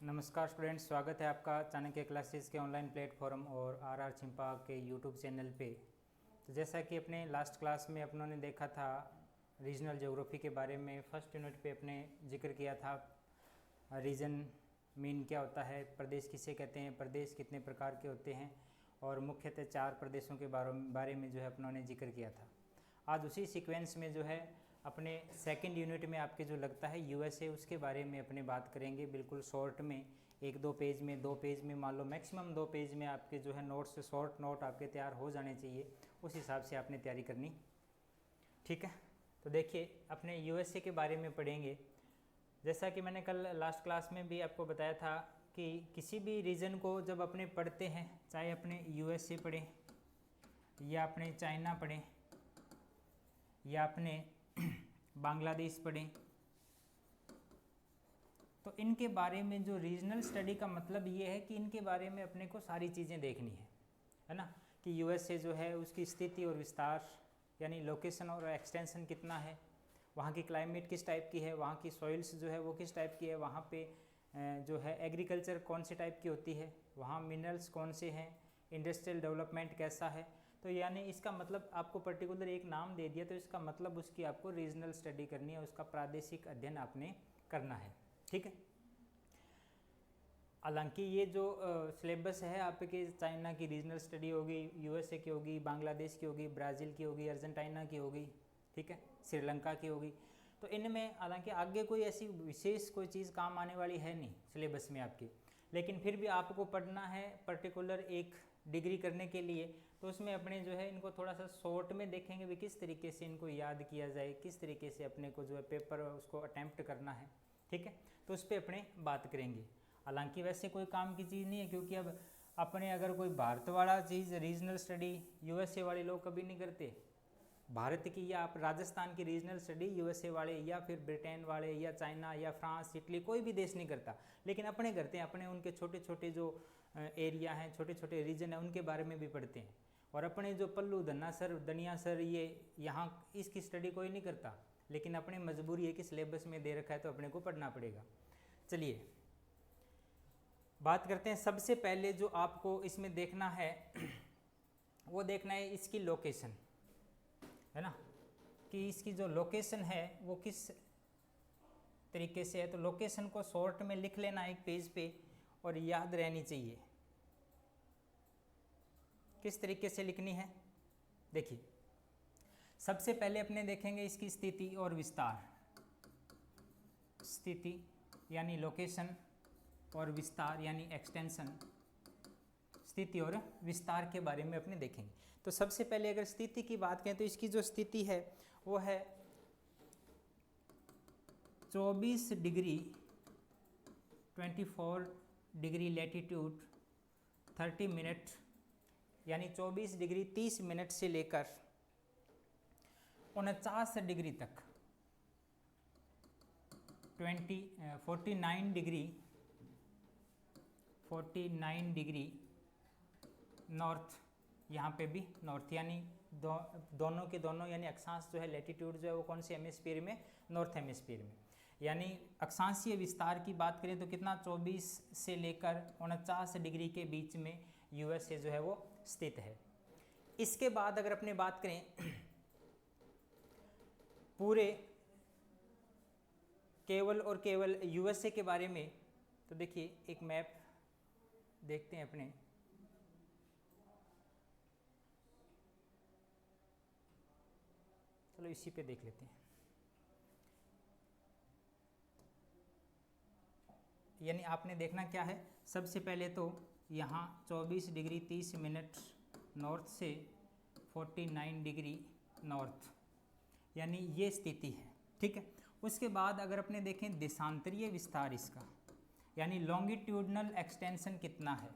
नमस्कार स्टूडेंट्स, स्वागत है आपका चाणक्य क्लासेस के ऑनलाइन प्लेटफॉर्म और आर चिंपा के यूट्यूब चैनल पे। तो जैसा कि अपने लास्ट क्लास में अपनों ने देखा था, रीजनल ज्योग्राफी के बारे में फर्स्ट यूनिट पे अपने जिक्र किया था। रीजन मीन क्या होता है, प्रदेश किसे कहते हैं, प्रदेश कितने प्रकार के होते हैं, और मुख्यतः 4 प्रदेशों के बारे में जो है अपनों ने जिक्र किया था। आज उसी सीक्वेंस में जो है अपने सेकंड यूनिट में आपके जो लगता है यूएसए, उसके बारे में अपने बात करेंगे। बिल्कुल शॉर्ट में 1-2 पेज में, 2 पेज में, मान लो मैक्सिमम 2 पेज में आपके जो है नोट्स, शॉर्ट नोट आपके तैयार हो जाने चाहिए। उस हिसाब से आपने तैयारी करनी, ठीक है। तो देखिए, अपने यूएसए के बारे में पढ़ेंगे। जैसा कि मैंने कल लास्ट क्लास में भी आपको बताया था कि किसी भी रीजन को जब अपने पढ़ते हैं, चाहे अपने यूएसए पढ़ें या अपने चाइना पढ़ें या अपने बांग्लादेश पढ़ें, तो इनके बारे में जो रीजनल स्टडी का मतलब ये है कि इनके बारे में अपने को सारी चीज़ें देखनी है ना। कि यूएसए जो है उसकी स्थिति और विस्तार, यानी लोकेशन और एक्सटेंशन कितना है, वहाँ की क्लाइमेट किस टाइप की है, वहाँ की सॉइल्स जो है वो किस टाइप की है, वहाँ पे जो है एग्रीकल्चर कौन से टाइप की होती है, वहाँ मिनरल्स कौन से हैं, इंडस्ट्रियल डेवलपमेंट कैसा है। तो यानी इसका मतलब आपको पर्टिकुलर एक नाम दे दिया, तो इसका मतलब उसकी आपको रीजनल स्टडी करनी है, उसका प्रादेशिक अध्ययन आपने करना है, ठीक है। हालांकि ये जो सिलेबस है आपके, चाइना की रीजनल स्टडी होगी, यूएसए की होगी, बांग्लादेश की होगी, ब्राज़ील की होगी, अर्जेंटीना की होगी, ठीक है, श्रीलंका की होगी। तो इनमें हालांकि आगे कोई ऐसी विशेष कोई चीज़ काम आने वाली है नहीं सिलेबस में आपकी, लेकिन फिर भी आपको पढ़ना है पर्टिकुलर एक डिग्री करने के लिए। तो उसमें अपने जो है इनको थोड़ा सा शॉर्ट में देखेंगे भी किस तरीके से इनको याद किया जाए, किस तरीके से अपने को जो है पेपर उसको अटैम्प्ट करना है, ठीक है। तो उस पर अपने बात करेंगे। हालांकि वैसे कोई काम की चीज़ नहीं है, क्योंकि अब अपने अगर कोई भारत वाला चीज़ रीजनल स्टडी यूएसए वाले लोग कभी नहीं करते। भारत की या आप राजस्थान की रीजनल स्टडी यूएसए वाले या फिर ब्रिटेन वाले या चाइना या फ्रांस, इटली, कोई भी देश नहीं करता, लेकिन अपने करते हैं। अपने उनके छोटे छोटे जो एरिया हैं, छोटे छोटे रीजन हैं, उनके बारे में भी पढ़ते हैं। और अपने जो पल्लू, धन्ना सर, दनिया सर, ये यहाँ इसकी स्टडी कोई नहीं करता, लेकिन अपनी मजबूरी है कि सिलेबस में दे रखा है तो अपने को पढ़ना पड़ेगा। चलिए बात करते हैं। सबसे पहले जो आपको इसमें देखना है वो देखना है इसकी लोकेशन, है ना, कि इसकी जो लोकेशन है वो किस तरीके से है। तो लोकेशन को शॉर्ट में लिख लेना एक पेज पे, और याद रहनी चाहिए। किस तरीके से लिखनी है, देखिए सबसे पहले अपने देखेंगे इसकी स्थिति और विस्तार। स्थिति यानी लोकेशन, और विस्तार यानी एक्सटेंशन। स्थिति और विस्तार के बारे में अपने देखेंगे। तो सबसे पहले अगर स्थिति की बात करें तो इसकी जो स्थिति है वो है 24 डिग्री 24 डिग्री लैटिट्यूड 30 मिनट, यानी 24 डिग्री 30 मिनट से लेकर 49 डिग्री तक 49 डिग्री नॉर्थ, यहाँ पे भी नॉर्थ, यानी दोनों के दोनों, यानी अक्षांश जो है लैटिट्यूड जो है वो कौन से हेमिस्फीयर में, नॉर्थ हेमिस्फीयर में। यानी अक्षांशीय विस्तार की बात करें तो कितना, 24 से लेकर 49 डिग्री के बीच में यूएसए जो है वो स्थित है। इसके बाद अगर अपने बात करें पूरे केवल और केवल यूएसए के बारे में, तो देखिए एक मैप देखते हैं अपने। चलो इसी पे देख लेते हैं। यानी आपने देखना क्या है, सबसे पहले तो यहाँ 24 डिग्री 30 मिनट नॉर्थ से 49 डिग्री नॉर्थ, यानी ये स्थिति है, ठीक है। उसके बाद अगर अपने देखें देशांतरीय विस्तार इसका, यानी लॉन्गिट्यूडनल एक्सटेंशन कितना है।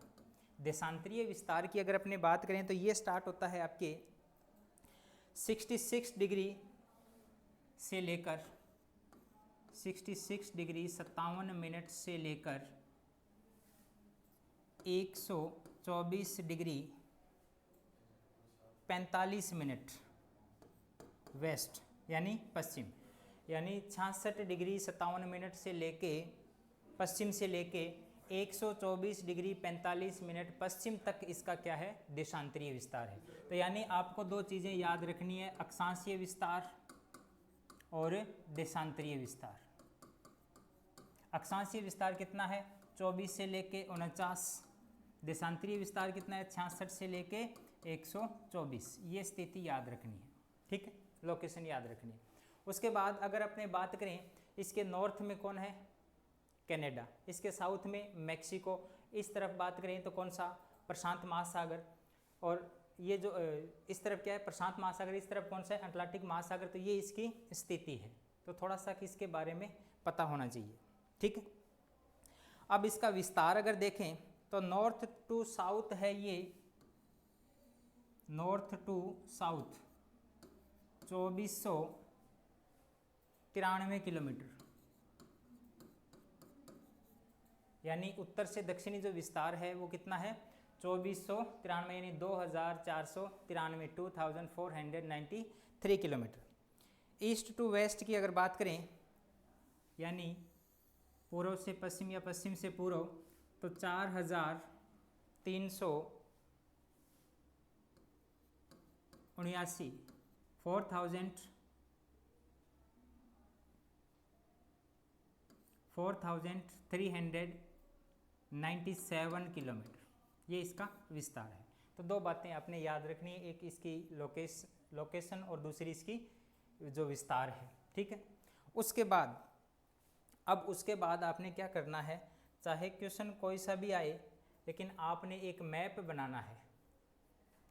देशांतरीय विस्तार की अगर अपने बात करें तो ये स्टार्ट होता है आपके 66 डिग्री से लेकर 66 डिग्री 57 मिनट से लेकर 124 डिग्री 45 मिनट वेस्ट, यानी पश्चिम, यानी 66 डिग्री 57 मिनट से लेके पश्चिम से लेके 124 डिग्री 45 मिनट पश्चिम तक इसका क्या है, देशांतरीय विस्तार है। तो यानी आपको दो चीज़ें याद रखनी है, अक्षांशीय विस्तार और देशांतरीय विस्तार। अक्षांशीय विस्तार कितना है, 24 से लेके 49, देशांतरीय विस्तार कितना है, 66 से लेके 124। ये स्थिति याद रखनी है, ठीक है, लोकेशन याद रखनी है। उसके बाद अगर अपने बात करें, इसके नॉर्थ में कौन है, कनाडा, इसके साउथ में मैक्सिको, इस तरफ बात करें तो कौन सा, प्रशांत महासागर, और ये जो इस तरफ क्या है, प्रशांत महासागर, इस तरफ कौन सा है, अटलांटिक महासागर। तो ये इसकी स्थिति है, तो थोड़ा सा इसके बारे में पता होना चाहिए, ठीक है। अब इसका विस्तार अगर देखें तो नॉर्थ टू साउथ है ये, नॉर्थ टू साउथ 2493 किलोमीटर, यानी उत्तर से दक्षिणी जो विस्तार है वो कितना है, 2493, यानी 2493, 2493 किलोमीटर। ईस्ट टू वेस्ट की अगर बात करें, यानी पूर्व से पश्चिम या पश्चिम से पूर्व, तो 4379, 4397 किलोमीटर, ये इसका विस्तार है। तो दो बातें आपने याद रखनी है, एक इसकी लोकेशन और दूसरी इसकी जो विस्तार है, ठीक है। उसके बाद आपने क्या करना है, चाहे क्वेश्चन कोई सा भी आए, लेकिन आपने एक मैप बनाना है।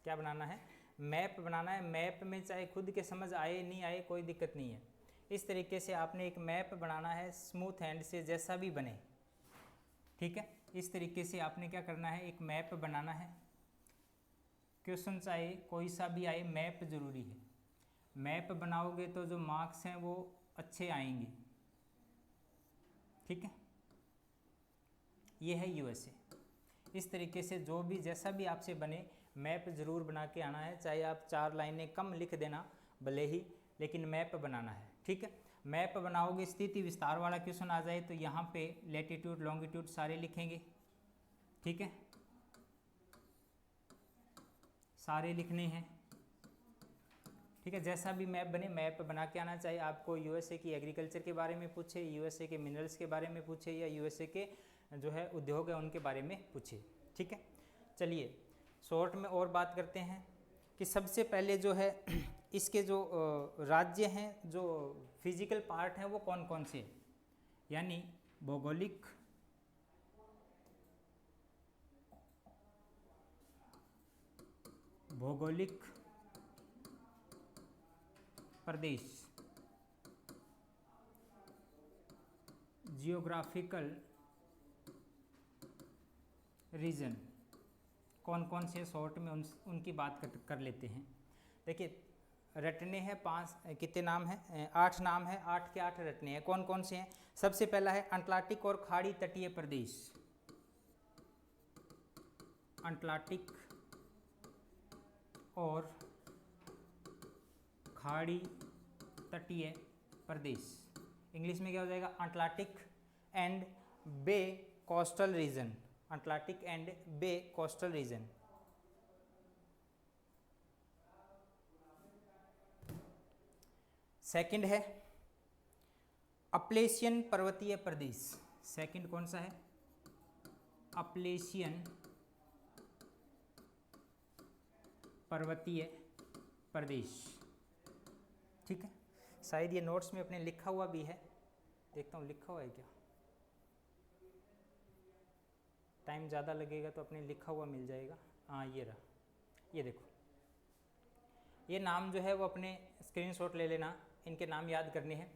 क्या बनाना है, मैप बनाना है। मैप में चाहे खुद के समझ आए नहीं आए कोई दिक्कत नहीं है, इस तरीके से आपने एक मैप बनाना है, स्मूथ हैंड से जैसा भी बने, ठीक है। इस तरीके से आपने क्या करना है, एक मैप बनाना है। क्वेश्चन चाहे कोई सा भी आए, मैप जरूरी है। मैप बनाओगे तो जो मार्क्स हैं वो अच्छे आएंगे, ठीक है। ये है यूएसए। इस तरीके से जो भी जैसा भी आपसे बने, मैप ज़रूर बना के आना है, चाहे आप 4 लाइनें कम लिख देना भले ही, लेकिन मैप बनाना है, ठीक है। मैप बनाओगे, स्थिति विस्तार वाला क्वेश्चन आ जाए तो यहाँ पे लैटिट्यूड लॉन्गिट्यूड सारे लिखेंगे, ठीक है, सारे लिखने हैं, ठीक है। जैसा भी मैप बने, मैप बना के आना चाहिए। आपको यूएसए की एग्रीकल्चर के बारे में पूछे, यूएसए के मिनरल्स के बारे में पूछे, या यूएसए के जो है उद्योग है उनके बारे में पूछे, ठीक है। चलिए शॉर्ट में और बात करते हैं कि सबसे पहले जो है इसके जो राज्य हैं, जो फिजिकल पार्ट हैं वो कौन कौन से, यानी भौगोलिक प्रदेश, जियोग्राफिकल रीजन, कौन कौन से शॉर्ट में उनकी बात कर लेते हैं। देखिए रटने हैं 5, कितने नाम हैं, 8 नाम है, 8 के 8 रटने हैं। कौन कौन से हैं, सबसे पहला है अटलांटिक और खाड़ी तटीय प्रदेश, अटलांटिक और खाड़ी तटीय प्रदेश, इंग्लिश में क्या हो जाएगा, Atlantic and bay coastal region, Atlantic and bay coastal region. Second है अपलेशियन पर्वतीय प्रदेश, सेकंड कौन सा है, अपलेशियन पर्वतीय प्रदेश, ठीक है। शायद ये नोट्स में अपने लिखा हुआ भी है, देखता हूँ लिखा हुआ है क्या, टाइम ज़्यादा लगेगा तो अपने लिखा हुआ मिल जाएगा। हाँ ये रहा, ये देखो, ये नाम जो है वो अपने स्क्रीनशॉट ले लेना, इनके नाम याद करने हैं।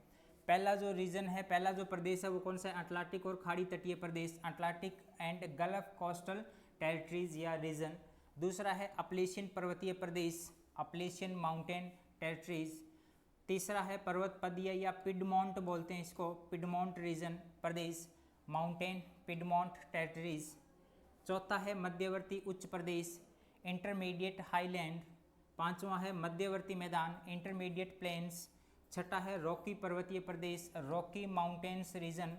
पहला जो रीजन है, पहला जो प्रदेश है वो कौन सा है, अटलांटिक और खाड़ी तटीय प्रदेश, Atlantic and gulf coastal territories या रीजन। दूसरा है अपलेशियन पर्वतीय प्रदेश, अपलेशियन माउंटेन टेरिटरीज। तीसरा है पर्वत पदीय या पिडमोंट बोलते हैं इसको, पिडमोंट रीजन प्रदेश, माउंटेन पिडमोंट टेरिटरीज। चौथा है मध्यवर्ती उच्च प्रदेश, इंटरमीडिएट हाईलैंड। पांचवा है मध्यवर्ती मैदान, इंटरमीडिएट प्लेन्स। छठा है रॉकी पर्वतीय प्रदेश, रॉकी माउंटेन्स रीजन।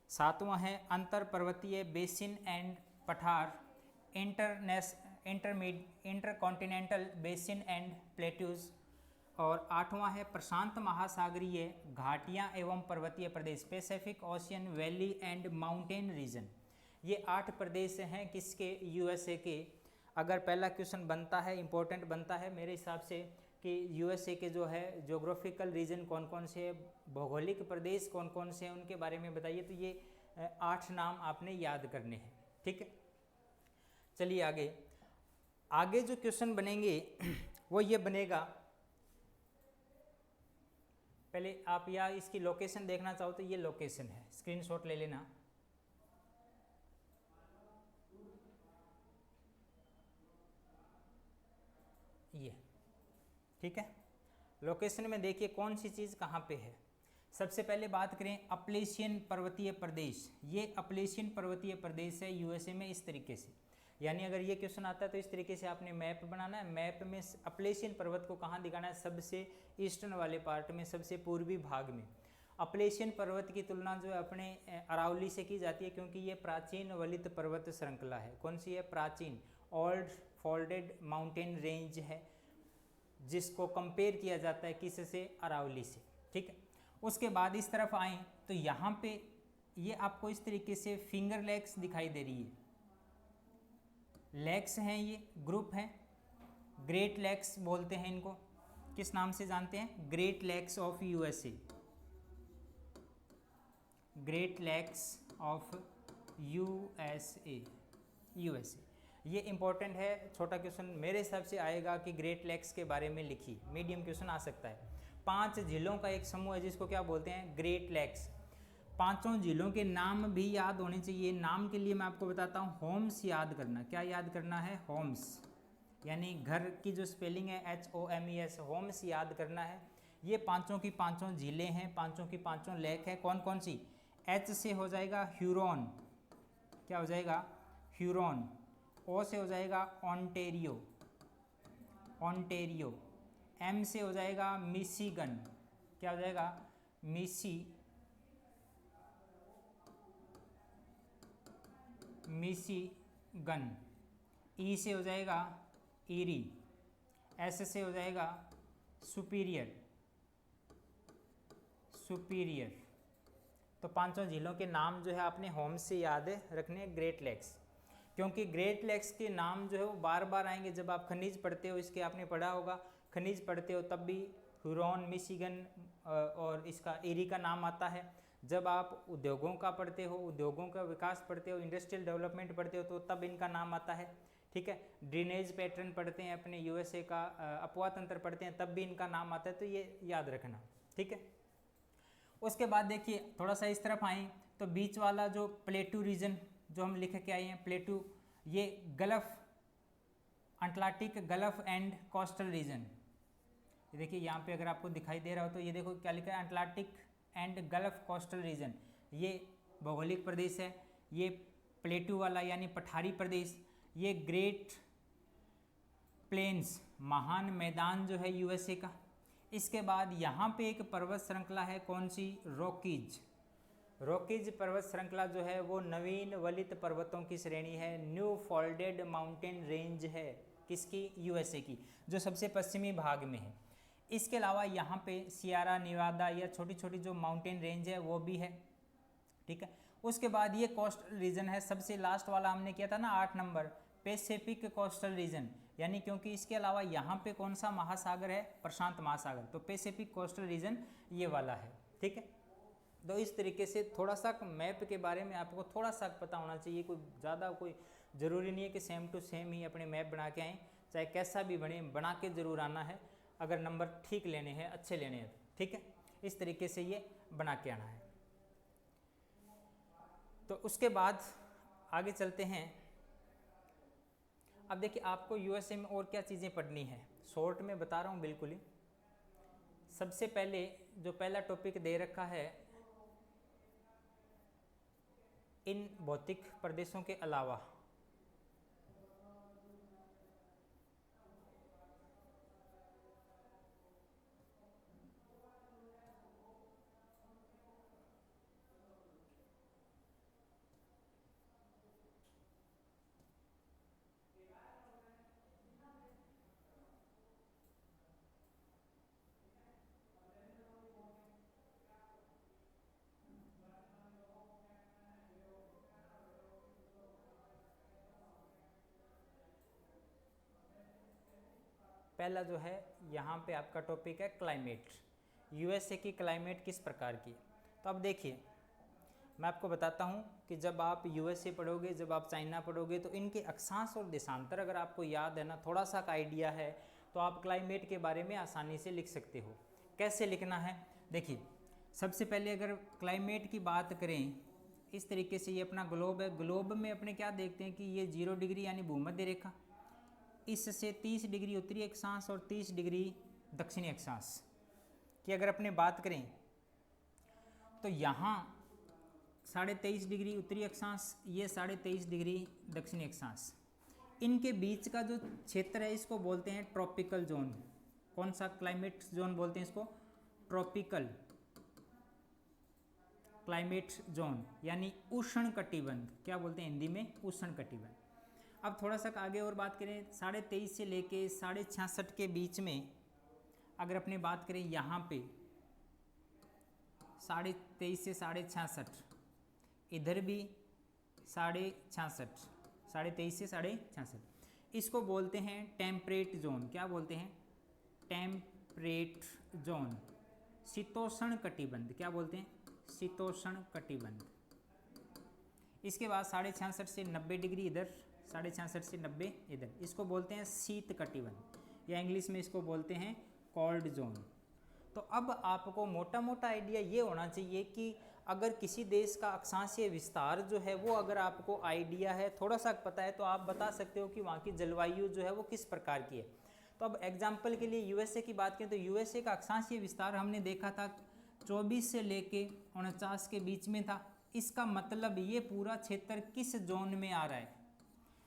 सातवां है अंतर पर्वतीय बेसिन एंड पठार, इंटरकॉन्टिनेंटल बेसिन एंड प्लेट्यूज। और आठवां है प्रशांत महासागरीय घाटियां एवं पर्वतीय प्रदेश, Pacific ocean valley and mountain region. ये 8 प्रदेश हैं किसके, यूएसए के। अगर पहला क्वेश्चन बनता है, इंपॉर्टेंट बनता है मेरे हिसाब से कि यूएसए के जो है ज्योग्राफिकल रीजन कौन कौन से, भौगोलिक प्रदेश कौन कौन से हैं, उनके बारे में बताइए। तो ये 8 नाम आपने याद करने हैं, ठीक है। चलिए आगे आगे जो क्वेश्चन बनेंगे वो ये बनेगा, पहले आप या इसकी लोकेशन देखना चाहो तो ये लोकेशन है, स्क्रीनशॉट ले लेना। ये ठीक है, लोकेशन में देखिए कौन सी चीज़ कहाँ पे है। सबसे पहले बात करें अपलेशियन पर्वतीय प्रदेश, ये अपलेशियन पर्वतीय प्रदेश है यूएसए में इस तरीके से। यानी अगर ये क्वेश्चन आता है तो इस तरीके से आपने मैप बनाना है। मैप में अपलेशियन पर्वत को कहाँ दिखाना है, सबसे ईस्टर्न वाले पार्ट में, सबसे पूर्वी भाग में। अपलेशियन पर्वत की तुलना जो है अपने अरावली से की जाती है, क्योंकि ये प्राचीन वलित पर्वत श्रृंखला है। कौन सी है, प्राचीन, ओल्ड फोल्डेड माउंटेन रेंज है, जिसको कंपेयर किया जाता है किससे, अरावली से, ठीक है। उसके बाद इस तरफ आएँ तो यहाँ पे ये आपको इस तरीके से फिंगर लेक्स दिखाई दे रही है। लेक्स हैं, ये ग्रुप हैं, ग्रेट लेक्स बोलते हैं इनको। किस नाम से जानते हैं, Great Lakes of USA, Great Lakes of USA, USA. ये इंपॉर्टेंट है, छोटा क्वेश्चन मेरे हिसाब से आएगा कि ग्रेट लेक्स के बारे में लिखिए, मीडियम क्वेश्चन आ सकता है। 5 झीलों का एक समूह है जिसको क्या बोलते हैं, ग्रेट लेक्स। 5 झीलों के नाम भी याद होने चाहिए। नाम के लिए मैं आपको बताता हूँ, होम्स याद करना। क्या याद करना है, होम्स, यानी घर की जो स्पेलिंग है HOMES, होम्स याद करना है। ये 5 की 5 झीलें हैं, 5 की 5 लेक है। कौन कौन सी, H से हो जाएगा ह्यूरॉन, क्या हो जाएगा, ह्यूरॉन। O से हो जाएगा ऑन्टेरियो, ऑन्टेरियो। M से हो जाएगा मिशिगन, क्या हो जाएगा, मिशिगन। E से हो जाएगा ईरी, S से हो जाएगा सुपीरियर, सुपीरियर। तो 5 झीलों के नाम जो है आपने होम से याद रखने, ग्रेट लेक्स। क्योंकि ग्रेट लेक्स के नाम जो है वो बार बार आएंगे। जब आप खनिज पढ़ते हो, इसके आपने पढ़ा होगा, खनिज पढ़ते हो तब भी ह्यूरॉन, मिशिगन और इसका ईरी का नाम आता है। जब आप उद्योगों का पढ़ते हो, उद्योगों का विकास पढ़ते हो, इंडस्ट्रियल डेवलपमेंट पढ़ते हो, तो तब इनका नाम आता है, ठीक है। ड्रेनेज पैटर्न पढ़ते हैं अपने यूएसए का, अपवा तंत्र पढ़ते हैं, तब भी इनका नाम आता है, तो ये याद रखना, ठीक है। उसके बाद देखिए थोड़ा सा इस तरफ आए तो बीच वाला जो प्लेटू रीजन जो हम लिख के आए हैं, प्लेटू, ये gulf, Atlantic gulf and coastal region. ये देखिए यहाँ पे अगर आपको दिखाई दे रहा हो तो ये देखो क्या लिखा है, Atlantic and gulf coastal region, ये भौगोलिक प्रदेश है। ये प्लेटू वाला यानी पठारी प्रदेश, ये ग्रेट प्लेन्स, महान मैदान जो है यूएसए का। इसके बाद यहाँ पे एक पर्वत श्रृंखला है, कौन सी, रॉकीज। रॉकीज पर्वत श्रृंखला जो है वो नवीन वलित पर्वतों की श्रेणी है, न्यू फोल्डेड माउंटेन रेंज है, किसकी, यूएसए की, जो सबसे पश्चिमी भाग में है। इसके अलावा यहाँ पे सियारा निवादा या छोटी छोटी जो माउंटेन रेंज है वो भी है, ठीक है। उसके बाद ये कोस्टल रीजन है, सबसे लास्ट वाला हमने किया था ना 8 नंबर, पैसिफिक कोस्टल रीजन, यानी क्योंकि इसके अलावा यहाँ पे कौन सा महासागर है, प्रशांत महासागर, तो पैसिफिक कोस्टल रीजन ये वाला है, ठीक है। तो इस तरीके से थोड़ा सा मैप के बारे में आपको थोड़ा सा पता होना चाहिए, कोई ज़्यादा कोई ज़रूरी नहीं है कि सेम टू सेम ही अपने मैप बना के आएँ, चाहे कैसा भी बने, बना के ज़रूर आना है अगर नंबर ठीक लेने हैं, अच्छे लेने हैं, ठीक है। इस तरीके से ये बना के आना है। तो उसके बाद आगे चलते हैं। अब देखिए आपको यूएसए में और क्या चीज़ें पढ़नी है, शॉर्ट में बता रहा हूँ बिल्कुल ही। सबसे पहले जो पहला टॉपिक दे रखा है, इन भौतिक प्रदेशों के अलावा पहला जो है यहाँ पे आपका टॉपिक है क्लाइमेट, यूएसए की क्लाइमेट किस प्रकार की। तो अब देखिए मैं आपको बताता हूँ कि जब आप यूएसए पढ़ोगे, जब आप चाइना पढ़ोगे, तो इनके अक्षांश और देशांतर अगर आपको याद है ना, थोड़ा सा का आइडिया है, तो आप क्लाइमेट के बारे में आसानी से लिख सकते हो। कैसे लिखना है, देखिए सबसे पहले अगर क्लाइमेट की बात करें, इस तरीके से ये अपना ग्लोब है, ग्लोब में अपने क्या देखते हैं कि ये 0 डिग्री यानी भूमध्य रेखा, इससे 30 डिग्री उत्तरी अक्षांश और 30 डिग्री दक्षिणी अक्षांश की अगर अपने बात करें, तो यहाँ 23.5 डिग्री उत्तरी अक्षांश, ये 23.5 डिग्री दक्षिणी अक्षांश, इनके बीच का जो क्षेत्र है इसको बोलते हैं ट्रॉपिकल जोन। कौन सा क्लाइमेट जोन बोलते हैं इसको? ट्रॉपिकल क्लाइमेट जोन, यानी उष्ण कटिबंध। क्या बोलते हैं हिंदी में? उष्ण कटिबंध। अब थोड़ा सा आगे और बात करें, 23.5 से लेके 66.5 के बीच में अगर अपने बात करें, यहाँ पे 23.5 से 66.5, इधर भी 66.5, 23.5 से 66.5, इसको बोलते हैं टेम्परेट जोन। क्या बोलते हैं? टेम्परेट जोन, शीतोष्ण कटिबंध। क्या बोलते हैं? शीतोष्ण कटिबंध। इसके बाद 66.5 से 90 डिग्री इधर, 66.5 से 90 इधर, इसको बोलते हैं शीत कटिबंध, या इंग्लिश में इसको बोलते हैं कोल्ड जोन। तो अब आपको मोटा मोटा आइडिया ये होना चाहिए कि अगर किसी देश का अक्षांशीय विस्तार जो है वो अगर आपको आइडिया है, थोड़ा सा पता है, तो आप बता सकते हो कि वहाँ की जलवायु जो है वो किस प्रकार की है। तो अब एग्जाम्पल के लिए यूएसए की बात करें, तो यूएसए का अक्षांशीय विस्तार हमने देखा था 24 से लेके 49 के बीच में था। इसका मतलब ये पूरा क्षेत्र किस जोन में आ रहा है?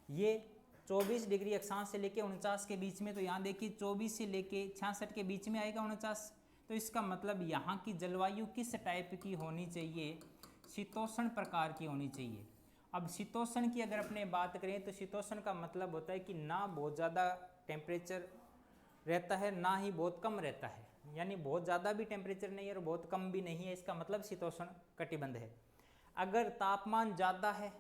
ये 24 डिग्री अक्षांश से लेके 49 के बीच में, तो यहाँ देखिए 24 से लेके 66 के बीच में आएगा 49, तो इसका मतलब यहाँ की जलवायु किस टाइप की होनी चाहिए? शीतोष्ण प्रकार की होनी चाहिए। अब शीतोष्ण की अगर अपने बात करें, तो शीतोष्ण का मतलब होता है कि ना बहुत ज़्यादा टेम्परेचर रहता है, ना ही बहुत कम रहता है, यानी बहुत ज़्यादा भी टेम्परेचर नहीं है और बहुत कम भी नहीं है, इसका मतलब शीतोष्ण कटिबंध है। अगर तापमान ज़्यादा है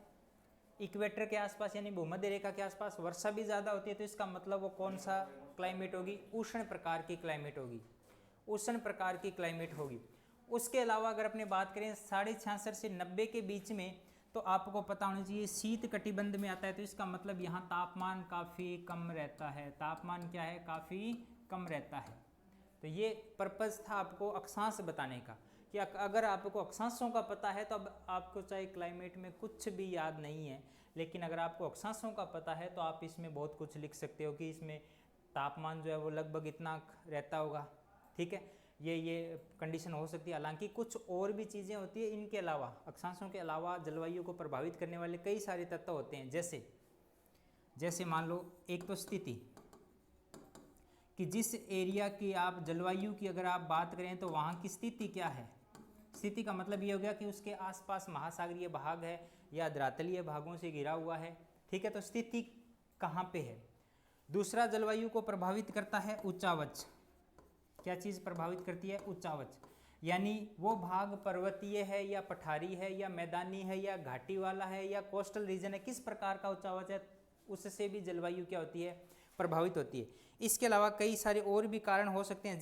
इक्वेटर के आसपास यानी भूमध्य रेखा के आसपास, वर्षा भी ज़्यादा होती है, तो इसका मतलब वो कौन सा क्लाइमेट होगी? उष्ण प्रकार की क्लाइमेट होगी, उष्ण प्रकार की क्लाइमेट होगी। उसके अलावा अगर अपने बात करें 66.5 से 90 के बीच में, तो आपको पता होना चाहिए शीत कटिबंध में आता है, तो इसका मतलब यहाँ तापमान काफ़ी कम रहता है। तापमान क्या है? काफ़ी कम रहता है। तो ये पर्पज़ था आपको अक्षांश बताने का, कि अगर आपको अक्षांशों का पता है तो अब आपको चाहे क्लाइमेट में कुछ भी याद नहीं है, लेकिन अगर आपको अक्षांशों का पता है तो आप इसमें बहुत कुछ लिख सकते हो कि इसमें तापमान जो है वो लगभग इतना रहता होगा। ठीक है, ये कंडीशन हो सकती है। हालांकि कुछ और भी चीज़ें होती है इनके अलावा, अक्षांशों के अलावा जलवायु को प्रभावित करने वाले कई सारे तत्व होते हैं। जैसे मान लो एक तो स्थिति, कि जिस एरिया की आप जलवायु की अगर आप बात करें तो वहाँ की स्थिति क्या है। स्थिति का मतलब ये हो गया कि उसके आसपास महासागरीय भाग है या धरातलीय भागों से घिरा हुआ है। ठीक है, तो स्थिति कहाँ पे है। दूसरा जलवायु को प्रभावित करता है उच्चावच। क्या चीज़ प्रभावित करती है? उच्चावच, यानी वो भाग पर्वतीय है या पठारी है या मैदानी है या घाटी वाला है या कोस्टल रीजन है, किस प्रकार का उच्चावच है, उससे भी जलवायु क्या होती है? प्रभावित होती है। इसके अलावा कई सारे और भी कारण हो सकते हैं,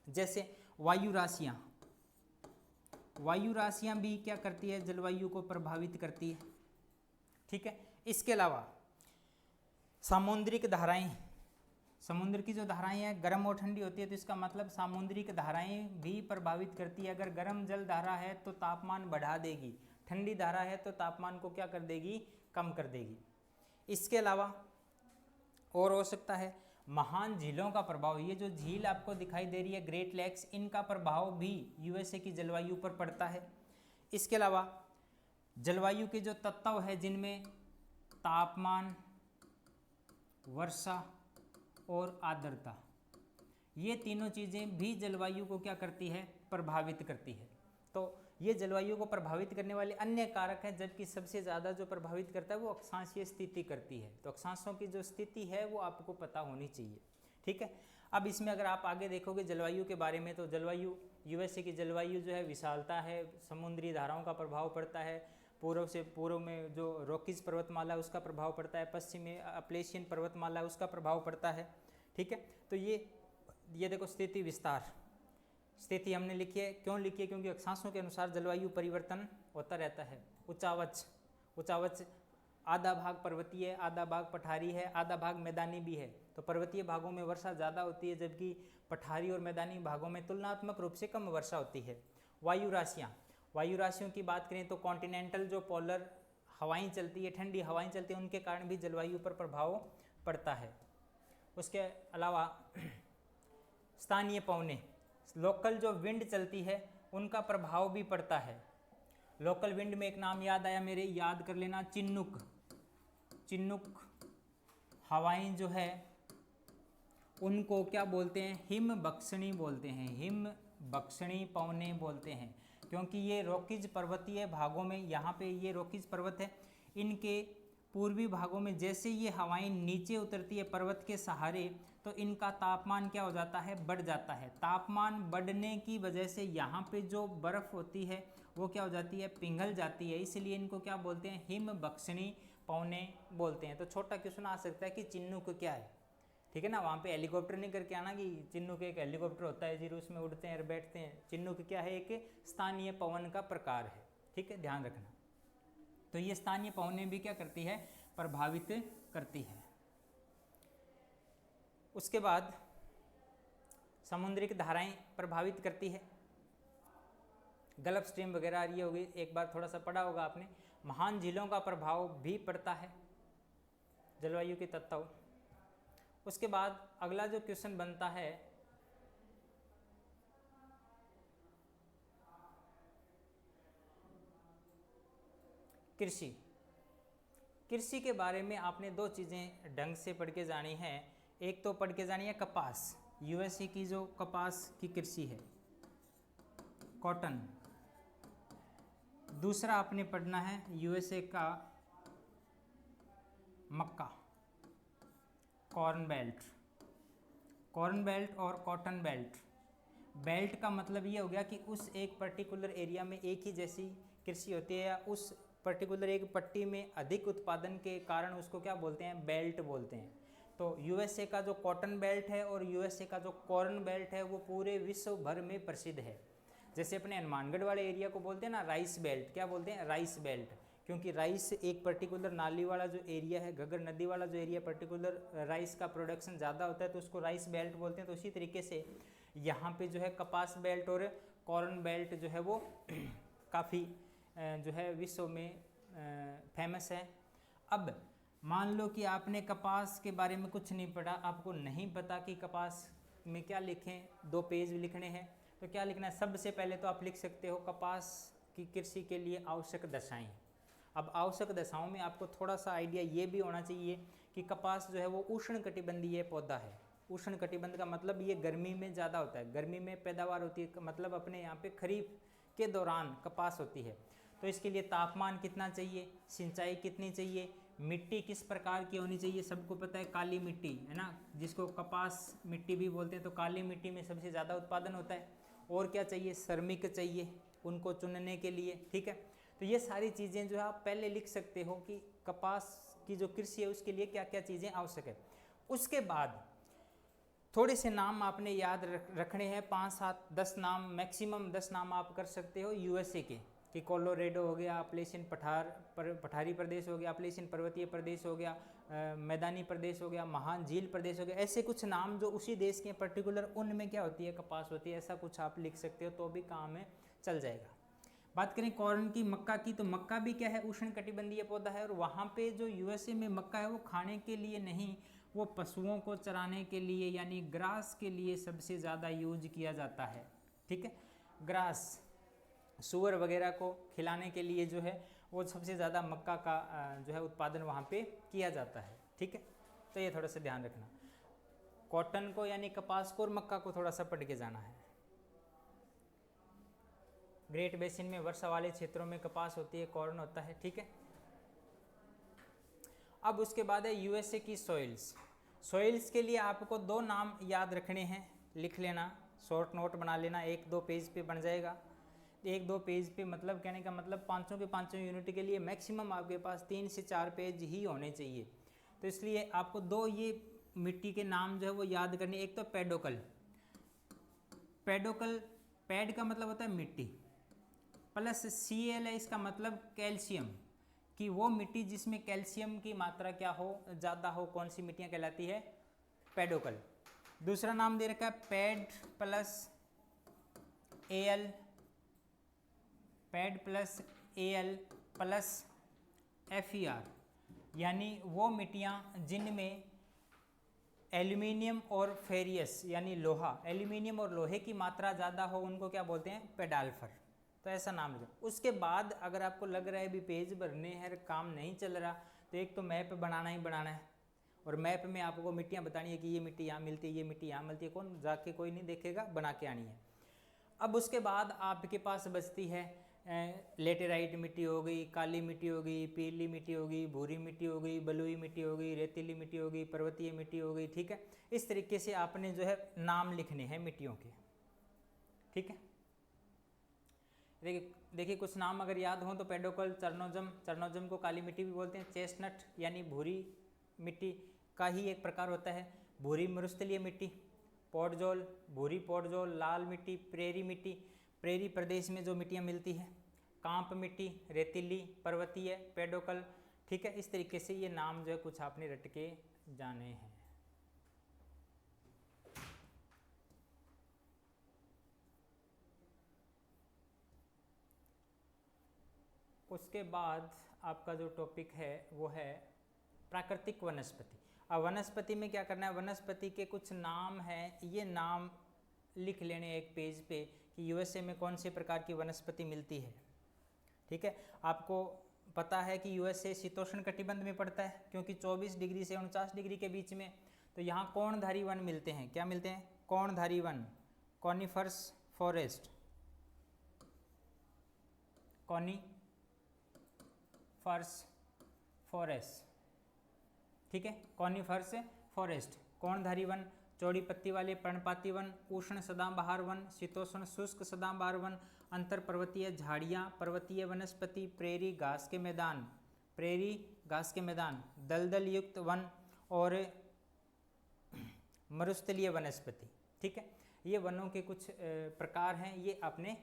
जैसे वायु राशियाँ भी क्या करती है? जलवायु को प्रभावित करती है। ठीक है, इसके अलावा सामुद्रिक धाराएं, समुद्र की जो धाराएं हैं गर्म और ठंडी होती है, तो इसका मतलब सामुद्रिक धाराएं भी प्रभावित करती है। अगर गर्म जल धारा है तो तापमान बढ़ा देगी, ठंडी धारा है तो तापमान को क्या कर देगी? कम कर देगी। इसके अलावा और हो सकता है महान झीलों का प्रभाव। ये जो झील आपको दिखाई दे रही है ग्रेट लेक्स, इनका प्रभाव भी यूएसए की जलवायु पर पड़ता है। इसके अलावा जलवायु के जो तत्व है जिनमें तापमान, वर्षा और आर्द्रता, ये तीनों चीज़ें भी जलवायु को क्या करती है? प्रभावित करती है। तो ये जलवायु को प्रभावित करने वाले अन्य कारक हैं, जबकि सबसे ज़्यादा जो प्रभावित करता है वो अक्षांशीय स्थिति करती है। तो अक्षांशों की जो स्थिति है वो आपको पता होनी चाहिए। ठीक है, अब इसमें अगर आप आगे देखोगे जलवायु के बारे में, तो जलवायु, यूएसए की जलवायु जो है विशालता है, समुद्री धाराओं का प्रभाव पड़ता है, पूर्व में जो रॉकीज पर्वतमाला उसका प्रभाव पड़ता है, पश्चिम में अपलेशियन पर्वतमाला उसका प्रभाव पड़ता है, ठीक है। तो ये देखो स्थिति विस्तार, स्थिति हमने लिखी है, क्यों लिखी है? क्योंकि अक्षांशों के अनुसार जलवायु परिवर्तन होता रहता है। उच्चावच आधा भाग पर्वतीय है, आधा भाग पठारी है, आधा भाग मैदानी भी है। तो पर्वतीय भागों में वर्षा ज़्यादा होती है, जबकि पठारी और मैदानी भागों में तुलनात्मक रूप से कम वर्षा होती है। वायु राशियों की बात करें तो कॉन्टिनेंटल जो पोलर हवाएं चलती है, ठंडी हवाएं चलती है, उनके कारण भी जलवायु पर प्रभाव पड़ता है। उसके अलावा स्थानीय पवनें, लोकल जो विंड चलती है उनका प्रभाव भी पड़ता है। लोकल विंड में एक नाम याद आया मेरे, याद कर लेना, चिन्नुक हवाएं जो है उनको क्या बोलते हैं? हिम बख्शणी बोलते हैं, हिम बख्शणी पवनें बोलते हैं। क्योंकि ये रॉकीज पर्वतीय भागों में, यहाँ पे ये रॉकीज पर्वत है, इनके पूर्वी भागों में जैसे ये हवाएं नीचे उतरती है पर्वत के सहारे, तो इनका तापमान क्या हो जाता है? बढ़ जाता है। तापमान बढ़ने की वजह से यहाँ पे जो बर्फ़ होती है वो क्या हो जाती है? पिघल जाती है। इसलिए इनको क्या बोलते हैं? हिम बख्शणी पवनें बोलते हैं। तो छोटा क्वेश्चन आ सकता है कि चिन्नुक क्या है, ठीक है ना। वहाँ पे हेलीकॉप्टर नहीं करके आना कि चिन्नुक एक हेलीकॉप्टर होता है जी, उसमें उड़ते हैं और बैठते हैं। चिन्नुक क्या है? एक स्थानीय पवन का प्रकार है, ठीक है, ध्यान रखना। तो ये स्थानीय पवनें भी क्या करती है? प्रभावित करती है। उसके बाद समुद्रिक धाराएं प्रभावित करती है, गल्फ स्ट्रीम वगैरह ये होगी, एक बार थोड़ा सा पढ़ा होगा आपने। महान झीलों का प्रभाव भी पड़ता है जलवायु के तत्व। उसके बाद अगला जो क्वेश्चन बनता है, कृषि के बारे में आपने दो चीज़ें ढंग से पढ़ के जानी है। एक तो पढ़ के जानी है कपास, यूएसए की जो कपास की कृषि है, कॉटन। दूसरा आपने पढ़ना है यूएसए का मक्का, कॉर्न बेल्ट और कॉटन बेल्ट। बेल्ट का मतलब ये हो गया कि उस एक पर्टिकुलर एरिया में एक ही जैसी कृषि होती है, या उस पर्टिकुलर एक पट्टी में अधिक उत्पादन के कारण उसको क्या बोलते हैं? बेल्ट बोलते हैं। तो यूएसए का जो कॉटन बेल्ट है और यूएसए का जो कॉर्न बेल्ट है वो पूरे विश्व भर में प्रसिद्ध है। जैसे अपने हनुमानगढ़ वाले एरिया को बोलते हैं ना राइस बेल्ट, क्या बोलते हैं? राइस बेल्ट, क्योंकि राइस एक पर्टिकुलर नाली वाला जो एरिया है, घग्गर नदी वाला जो एरिया, पर्टिकुलर राइस का प्रोडक्शन ज़्यादा होता है तो उसको राइस बेल्ट बोलते हैं। तो उसी तरीके से यहाँ पे जो है कपास बेल्ट और कॉर्न बेल्ट जो है वो काफ़ी जो है विश्व में फेमस है। अब मान लो कि आपने कपास के बारे में कुछ नहीं पढ़ा, आपको नहीं पता कि कपास में क्या लिखें, 2 पेज लिखने हैं, तो क्या लिखना है? सबसे पहले तो आप लिख सकते हो कपास की कृषि के लिए आवश्यक दशाएं। अब आवश्यक दशाओं में आपको थोड़ा सा आइडिया ये भी होना चाहिए कि कपास जो है वो उष्णकटिबंधीय पौधा है। उष्णकटिबंध का मतलब ये गर्मी में ज़्यादा होता है, गर्मी में पैदावार होती है, मतलब अपने यहाँ पे खरीफ के दौरान कपास होती है। तो इसके लिए तापमान कितना चाहिए, सिंचाई कितनी चाहिए, मिट्टी किस प्रकार की होनी चाहिए? सबको पता है काली मिट्टी है ना, जिसको कपास मिट्टी भी बोलते हैं। तो काली मिट्टी में सबसे ज़्यादा उत्पादन होता है। और क्या चाहिए? श्रमिक चाहिए उनको चुनने के लिए, ठीक है। तो ये सारी चीज़ें जो है आप पहले लिख सकते हो कि कपास की जो कृषि है उसके लिए क्या क्या चीज़ें आवश्यक है। उसके बाद थोड़े से नाम आपने याद रखने हैं, 5, 7, 10 नाम, मैक्सिमम 10 नाम आप कर सकते हो यूएसए के, कि कोलोरेडो हो गया, अपलेशियन पठारी प्रदेश हो गया, अपलेशियन पर्वतीय प्रदेश हो गया, मैदानी प्रदेश हो गया, महान झील प्रदेश हो गया। ऐसे कुछ नाम जो उसी देश के पर्टिकुलर उनमें क्या होती है? कपास होती है। ऐसा कुछ आप लिख सकते हो तो भी काम में चल जाएगा। बात करें कॉर्न की, मक्का की, तो मक्का भी क्या है? उष्णकटिबंधीय पौधा है। और वहाँ पे जो यूएसए में मक्का है वो खाने के लिए नहीं, वो पशुओं को चराने के लिए यानी ग्रास के लिए सबसे ज़्यादा यूज किया जाता है, ठीक है। ग्रास, सूअर वगैरह को खिलाने के लिए जो है वो सबसे ज़्यादा मक्का का जो है उत्पादन वहाँ पे किया जाता है, ठीक है। तो ये थोड़ा सा ध्यान रखना। कॉटन को यानी कपास को और मक्का को थोड़ा सा पढ़ के जाना है। ग्रेट बेसिन में वर्षा वाले क्षेत्रों में कपास होती है, कॉर्न होता है, ठीक है। अब उसके बाद है यूएसए की सॉइल्स के लिए आपको 2 नाम याद रखने हैं, लिख लेना, शॉर्ट नोट बना लेना, 1-2 पेज पे बन जाएगा। 1-2 पेज पे मतलब कहने का मतलब 500 के 500 यूनिट के लिए मैक्सिमम आपके पास 3 से 4 पेज ही होने चाहिए। तो इसलिए आपको 2 ये मिट्टी के नाम जो है वो याद करने, एक तो पेडोकल, पेडोकल पैड का मतलब होता है मिट्टी, प्लस Cl है, इसका मतलब कैल्शियम, कि वो मिट्टी जिसमें कैल्शियम की मात्रा क्या हो, ज़्यादा हो, कौन सी मिट्टियाँ कहलाती है, पेडोकल। दूसरा नाम दे रखा है pad plus Al, pad plus Al plus Fer, यानी वो मिट्टियाँ जिनमें एल्यूमिनियम और फेरियस यानी लोहा, एल्यूमिनियम और लोहे की मात्रा ज़्यादा हो उनको क्या बोलते हैं, पेडाल्फर। तो ऐसा नाम है। उसके बाद अगर आपको लग रहा है भी पेज भरने हैं, काम नहीं चल रहा, तो एक तो मैप बनाना ही बनाना है, और मैप में आपको मिट्टियाँ बतानी है कि ये मिट्टी यहाँ मिलती है, ये मिट्टी यहाँ मिलती है, कौन जाके कोई नहीं देखेगा, बना के आनी है। अब उसके बाद आपके पास बचती है लेटेराइट मिट्टी हो गई, काली मिट्टी हो गई, पीली मिट्टी हो गई, भूरी मिट्टी हो गई, बलुई मिट्टी हो गई, रेतीली मिट्टी हो गई, पर्वतीय मिट्टी हो गई, ठीक है। इस तरीके से आपने जो है नाम लिखने हैं मिट्टियों के, ठीक है। देखिए कुछ नाम अगर याद हो तो पेडोकल, चरनोजम, चरनोजम को काली मिट्टी भी बोलते हैं, चेस्टनट यानी भूरी मिट्टी का ही एक प्रकार होता है, भूरी मरुस्थलीय मिट्टी, पोडजोल, भूरी पोडजोल, लाल मिट्टी, प्रेरी मिट्टी, प्रेरी प्रदेश में जो मिट्टियाँ मिलती हैं, कांप मिट्टी, रेतीली, पर्वतीय, पेडोकल, ठीक है। इस तरीके से ये नाम जो है कुछ आपने रट के जाने हैं। उसके बाद आपका जो टॉपिक है वो है प्राकृतिक वनस्पति। अब वनस्पति में क्या करना है, वनस्पति के कुछ नाम हैं, ये नाम लिख लेने एक पेज पे कि यूएसए में कौन से प्रकार की वनस्पति मिलती है, ठीक है। आपको पता है कि यूएसए शीतोष्ण कटिबंध में पड़ता है, क्योंकि 24 डिग्री से 49 डिग्री के बीच में, तो यहाँ कोणधारी वन मिलते हैं। क्या मिलते हैं, कोणधारी वन, कॉनिफर्स फॉरेस्ट, कॉनिफर्स फॉरेस्ट, ठीक है, कॉनिफर्स फॉरेस्ट, कोणधारी वन, चौड़ी पत्ती वाले पर्णपाती वन, उष्ण सदाबहार वन, शीतोष्ण शुष्क सदाबहार वन, अंतर पर्वतीय झाड़ियाँ, पर्वतीय वनस्पति, प्रेरी घास के मैदान, प्रेरी घास के मैदान, दलदल युक्त वन और मरुस्थलीय वनस्पति, ठीक है। ये वनों के कुछ प्रकार हैं, ये आपने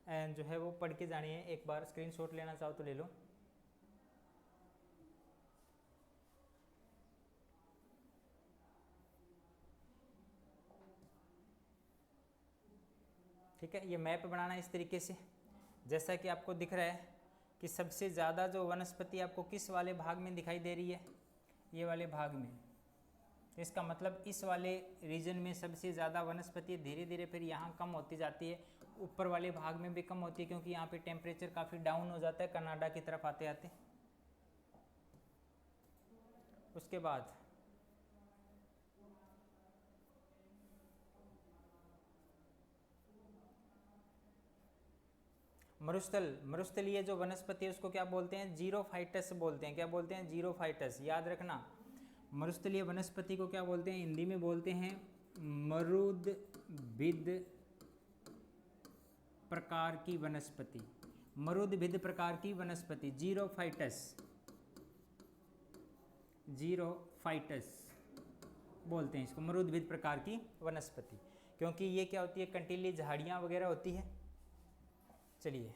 जो है वो पढ़ के जाने हैं। एक बार स्क्रीनशॉट लेना चाहो तो ले लो। ठीक है, ये मैप बनाना इस तरीके से, जैसा कि आपको दिख रहा है कि सबसे ज़्यादा जो वनस्पति आपको किस वाले भाग में दिखाई दे रही है, ये वाले भाग में। तो इसका मतलब इस वाले रीजन में सबसे ज़्यादा वनस्पति धीरे धीरे फिर यहाँ कम होती जाती है, ऊपर वाले भाग में भी कम होती है, क्योंकि यहाँ पे टेम्परेचर काफ़ी डाउन हो जाता है कनाडा की तरफ आते आते। उसके बाद मरुस्थलीय जो वनस्पति है उसको क्या बोलते हैं, जीरोफाइटस बोलते हैं। क्या बोलते हैं, जीरोफाइटस। याद रखना, मरुस्थलीय वनस्पति को क्या बोलते हैं, हिंदी में बोलते हैं मरुदभिद प्रकार की वनस्पति, मरुदभिद प्रकार की वनस्पति, जीरोफाइटस, जीरोफाइटस बोलते हैं इसको, मरुदभिद प्रकार की वनस्पति, क्योंकि ये क्या होती है, कंटीली झाड़ियाँ वगैरह होती है। चलिए,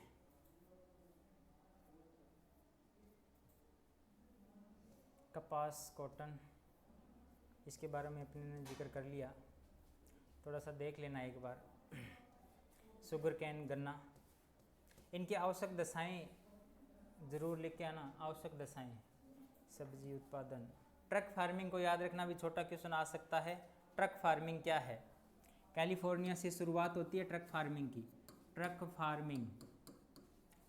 कपास, कॉटन, इसके बारे में अपने ने जिक्र कर लिया, थोड़ा सा देख लेना एक बार। शुगर कैन, गन्ना, इनकी आवश्यक दशाएं ज़रूर लिख के आना, आवश्यक दशाएं। सब्जी उत्पादन, ट्रक फार्मिंग को याद रखना, भी छोटा क्वेश्चन आ सकता है। ट्रक फार्मिंग क्या है, कैलिफोर्निया से शुरुआत होती है ट्रक फार्मिंग की। ट्रक फार्मिंग,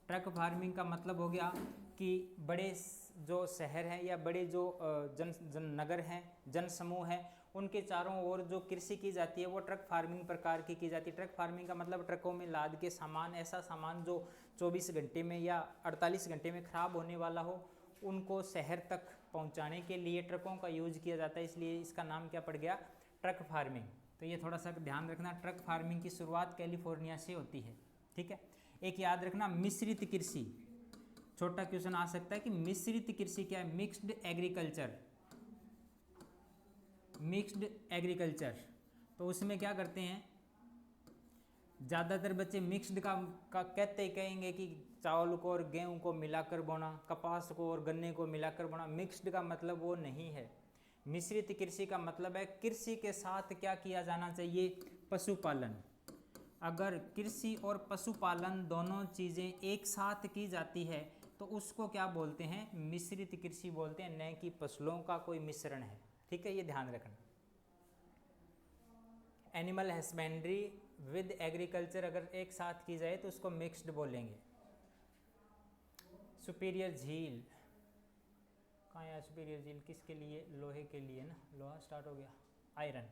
ट्रक फार्मिंग का मतलब हो गया कि बड़े जो शहर हैं या बड़े जो नगर हैं, जन समूह हैं, उनके चारों ओर जो कृषि की जाती है वो ट्रक फार्मिंग प्रकार की जाती है। ट्रक फार्मिंग का मतलब ट्रकों में लाद के सामान, ऐसा सामान जो 24 घंटे में या 48 घंटे में ख़राब होने वाला हो, उनको शहर तक पहुंचाने के लिए ट्रकों का यूज किया जाता है, इसलिए इसका नाम क्या पड़ गया, ट्रक फार्मिंग। तो ये थोड़ा सा ध्यान रखना, ट्रक फार्मिंग की शुरुआत कैलिफोर्निया से होती है, ठीक है। एक याद रखना, मिश्रित कृषि, छोटा क्वेश्चन आ सकता है कि मिश्रित कृषि क्या है, मिक्स्ड एग्रीकल्चर। मिक्स्ड एग्रीकल्चर, तो उसमें क्या करते हैं, ज़्यादातर बच्चे मिक्स्ड का कहते ही कहेंगे कि चावल को और गेहूं को मिलाकर बोना, कपास को और गन्ने को मिलाकर बोना। मिक्स्ड का मतलब वो नहीं है। मिश्रित कृषि का मतलब है कृषि के साथ क्या किया जाना चाहिए, पशुपालन। अगर कृषि और पशुपालन दोनों चीज़ें एक साथ की जाती है तो उसको क्या बोलते हैं, मिश्रित कृषि बोलते हैं, न कि फसलों का कोई मिश्रण है। ठीक है, ये ध्यान रखना। एनिमल हस्बेंड्री विद एग्रीकल्चर अगर एक साथ की जाए तो उसको मिक्स्ड बोलेंगे। सुपीरियर झील कहाँ है, सुपीरियर झील किसके लिए, लोहे के लिए ना, लोहा स्टार्ट हो गया, आयरन।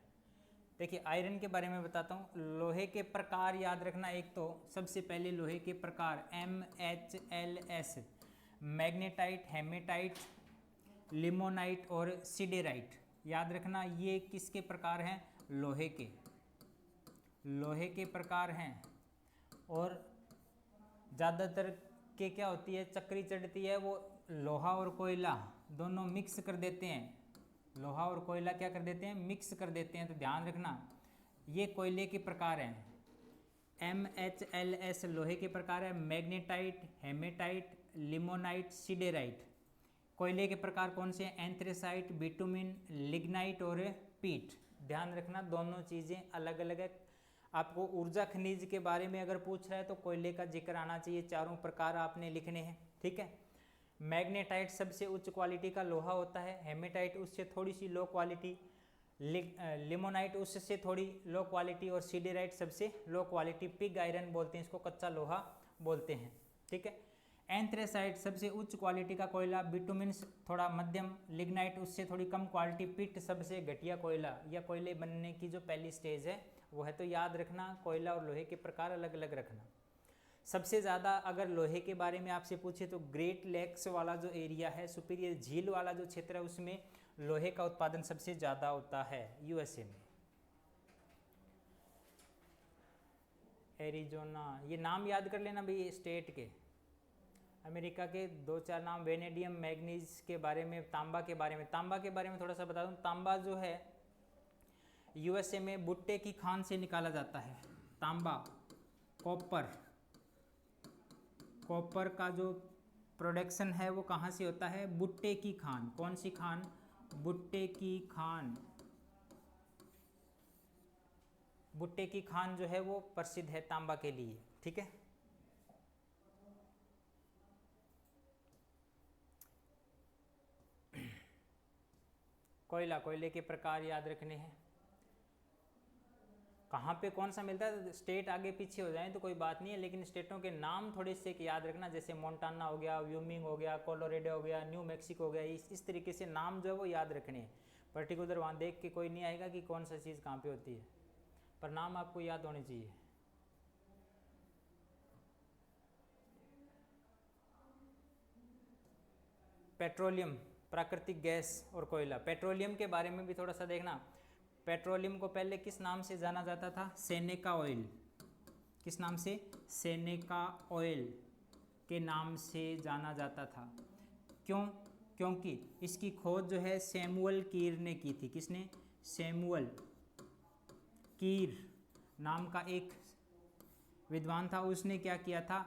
देखिए आयरन के बारे में बताता हूँ। लोहे के प्रकार याद रखना, एक तो सबसे पहले लोहे के प्रकार MHLS, मैग्नेटाइट, हेमेटाइट, लिमोनाइट और सिडेराइट। याद रखना ये किसके प्रकार हैं, लोहे के प्रकार हैं। और ज़्यादातर के क्या होती है, चक्री चढ़ती है, वो लोहा और कोयला दोनों मिक्स कर देते हैं। लोहा और कोयला क्या कर देते हैं, मिक्स कर देते हैं। तो ध्यान रखना ये कोयले के प्रकार हैं। MHLS लोहे के प्रकार है, मैग्नेटाइट, हेमेटाइट, लिमोनाइट, सिडेराइट। कोयले के प्रकार कौन से हैं, एंथ्रेसाइट, बिटुमिन, लिग्नाइट और पीट। ध्यान रखना दोनों चीज़ें अलग अलग है। आपको ऊर्जा खनिज के बारे में अगर पूछ रहा है तो कोयले का जिक्र आना चाहिए, चारों प्रकार आपने लिखने हैं। ठीक है, मैग्नेटाइट सबसे उच्च क्वालिटी का लोहा होता है, हेमेटाइट उससे थोड़ी सी लो क्वालिटी, लिमोनाइट उससे थोड़ी लो क्वालिटी और सिडेराइट सबसे लो क्वालिटी। पिग आयरन बोलते हैं इसको, कच्चा लोहा बोलते हैं। ठीक है, एंथ्रेसाइट सबसे उच्च क्वालिटी का कोयला, बिटुमिन थोड़ा मध्यम, लिग्नाइट उससे थोड़ी कम क्वालिटी, पिट सबसे घटिया कोयला या कोयले बनने की जो पहली स्टेज है वो है। तो याद रखना कोयला और लोहे के प्रकार अलग अलग रखना। सबसे ज़्यादा अगर लोहे के बारे में आपसे पूछे तो ग्रेट लेक्स वाला जो एरिया है, सुपीरियर झील वाला जो क्षेत्र है, उसमें लोहे का उत्पादन सबसे ज़्यादा होता है USA में। एरिजोना, ये नाम याद कर लेना भाई स्टेट के। अमेरिका के 2-4 नाम, वेनेडियम, मैग्नीज के बारे में, तांबा के बारे में। तांबा के बारे में थोड़ा सा बता दूं, तांबा जो है USA में भुट्टे की खान से निकाला जाता है। तांबा, कॉपर का जो प्रोडक्शन है वो कहाँ से होता है, भुट्टे की खान। कौन सी खान, भुट्टे की खान। भुट्टे की खान जो है वो प्रसिद्ध है तांबा के लिए। ठीक है, कोयला, कोयले के प्रकार याद रखने हैं। कहाँ पे कौन सा मिलता है, स्टेट आगे पीछे हो जाए तो कोई बात नहीं है, लेकिन स्टेटों के नाम थोड़े से याद रखना। जैसे मोंटाना हो गया, व्यूमिंग हो गया, कोलोराडो हो गया, न्यू मैक्सिको हो गया। इस तरीके से नाम जो है वो याद रखने हैं। पर्टिकुलर वहाँ देख के कोई नहीं आएगा कि कौन सा चीज़ कहाँ पे होती है, पर नाम आपको याद होने चाहिए। पेट्रोलियम, प्राकृतिक गैस और कोयला। पेट्रोलियम के बारे में भी थोड़ा सा देखना। पेट्रोलियम को पहले किस नाम से जाना जाता था, सेनेका ऑयल। किस नाम से, सेनेका ऑयल के नाम से जाना जाता था। क्यों, क्योंकि इसकी खोज जो है सैमुअल कीर ने की थी। किसने, सैमुअल कीर नाम का एक विद्वान था, उसने क्या किया था,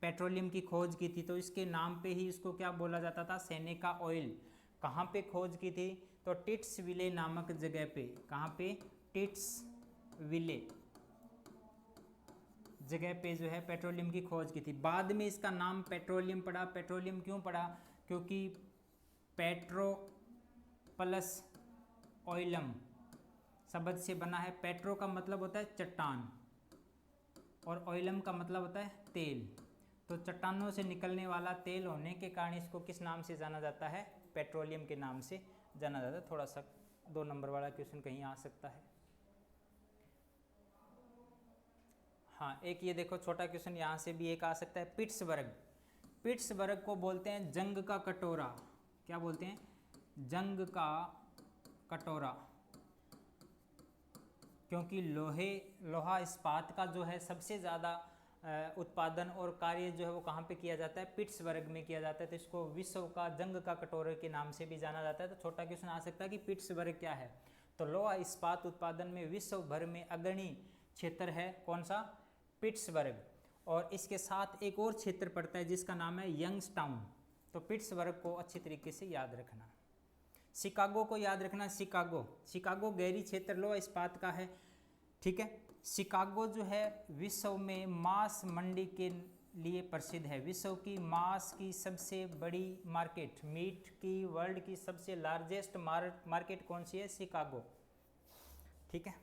पेट्रोलियम की खोज की थी। तो इसके नाम पे ही इसको क्या बोला जाता था, सेनेका ऑयल। कहाँ पे खोज की थी, तो टिट्सविले नामक जगह पे। कहाँ पे, टिट्सविले जगह पे जो है पेट्रोलियम की खोज की थी। बाद में इसका नाम पेट्रोलियम पड़ा। पेट्रोलियम क्यों पड़ा, क्योंकि पेट्रो प्लस ऑयलम शब्द से बना है। पेट्रो का मतलब होता है चट्टान और ऑयलम का मतलब होता है तेल। तो चट्टानों से निकलने वाला तेल होने के कारण इसको किस नाम से जाना जाता है, पेट्रोलियम के नाम से जाना जाता है। थोड़ा सा 2 नंबर वाला क्वेश्चन कहीं आ सकता है। हाँ, एक ये देखो छोटा क्वेश्चन यहाँ से भी एक आ सकता है। पिट्सबर्ग, पिट्सबर्ग को बोलते हैं जंग का कटोरा। क्या बोलते हैं, जंग का कटोरा, क्योंकि लोहा इस्पात का जो है सबसे ज़्यादा उत्पादन और कार्य जो है वो कहाँ पे किया जाता है, पिट्सबर्ग में किया जाता है। तो इसको विश्व का जंग का कटोरे के नाम से भी जाना जाता है। तो छोटा क्वेश्चन आ सकता है कि पिट्सबर्ग क्या है। तो लोहा इस्पात उत्पादन में विश्व भर में अग्रणी क्षेत्र है कौन सा? पिट्सबर्ग। और इसके साथ एक और क्षेत्र पड़ता है जिसका नाम है यंगस्टाउन। तो पिट्सबर्ग को अच्छी तरीके से याद रखना। शिकागो को याद रखना, शिकागो गहरी क्षेत्र लोहा इस्पात का है, ठीक है। शिकागो जो है विश्व में मांस मंडी के लिए प्रसिद्ध है। विश्व की मांस की सबसे बड़ी मार्केट, मीट की वर्ल्ड की सबसे लार्जेस्ट मार्केट कौन सी है? शिकागो, ठीक है।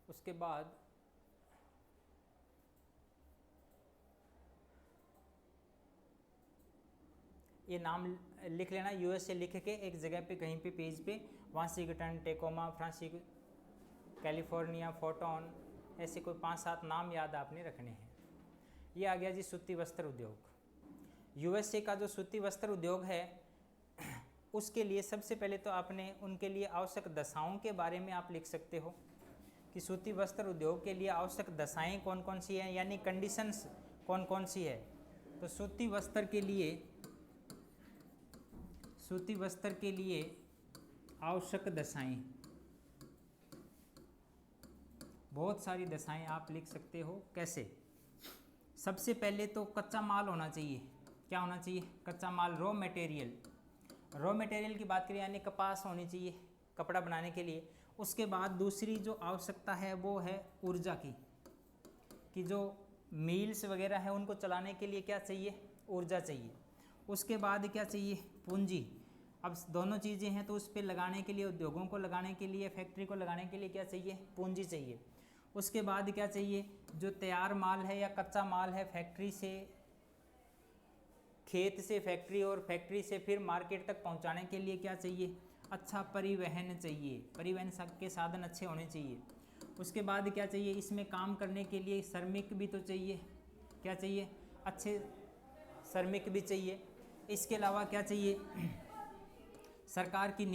उसके बाद ये नाम लिख लेना, यूएसए लिख के एक जगह पे कहीं पे पेज पे, वाशिंगटन, टेकोमा, फ्रांसिस, कैलिफोर्निया, फोटोन, ऐसे कोई 5-7 नाम याद आपने रखने हैं। ये आ गया जी सूती वस्त्र उद्योग। यूएसए का जो सूती वस्त्र उद्योग है उसके लिए सबसे पहले तो आपने उनके लिए आवश्यक दशाओं के बारे में आप लिख सकते हो कि सूती वस्त्र उद्योग के लिए आवश्यक दशाएं कौन कौन सी हैं, यानी कंडीशंस कौन कौन सी है। तो सूती वस्त्र के लिए आवश्यक दशाएं, बहुत सारी दशाएं आप लिख सकते हो। कैसे? सबसे पहले तो कच्चा माल होना चाहिए। क्या होना चाहिए? कच्चा माल, रॉ मटेरियल की बात करें यानी कपास होनी चाहिए कपड़ा बनाने के लिए। उसके बाद दूसरी जो आवश्यकता है वो है ऊर्जा की, कि जो मिल्स वगैरह है उनको चलाने के लिए क्या चाहिए? ऊर्जा चाहिए। उसके बाद क्या चाहिए? पूंजी। अब दोनों चीज़ें हैं तो उस पर लगाने के लिए, उद्योगों को लगाने के लिए, फैक्ट्री को लगाने के लिए क्या चाहिए? पूंजी चाहिए। उसके बाद क्या चाहिए? जो तैयार माल है या कच्चा माल है, फैक्ट्री से, खेत से फैक्ट्री और फैक्ट्री से फिर मार्केट तक पहुंचाने के लिए क्या चाहिए? अच्छा परिवहन चाहिए, परिवहन के साधन अच्छे होने चाहिए। उसके बाद क्या चाहिए? इसमें काम करने के लिए श्रमिक भी तो चाहिए। क्या चाहिए? अच्छे श्रमिक भी चाहिए। इसके अलावा क्या चाहिए? सरकार की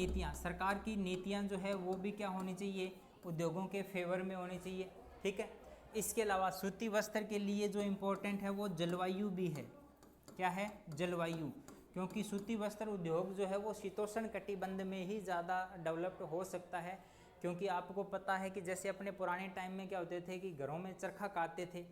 नीतियाँ जो है वो भी क्या होनी चाहिए? उद्योगों के फेवर में होनी चाहिए, ठीक है। इसके अलावा सूती वस्त्र के लिए जो इम्पोर्टेंट है वो जलवायु भी है। क्या है? जलवायु। क्योंकि सूती वस्त्र उद्योग जो है वो शीतोष्ण कटिबंध में ही ज़्यादा डेवलप्ड हो सकता है। क्योंकि आपको पता है कि जैसे अपने पुराने टाइम में क्या होते थे कि घरों में चरखा काटते थे,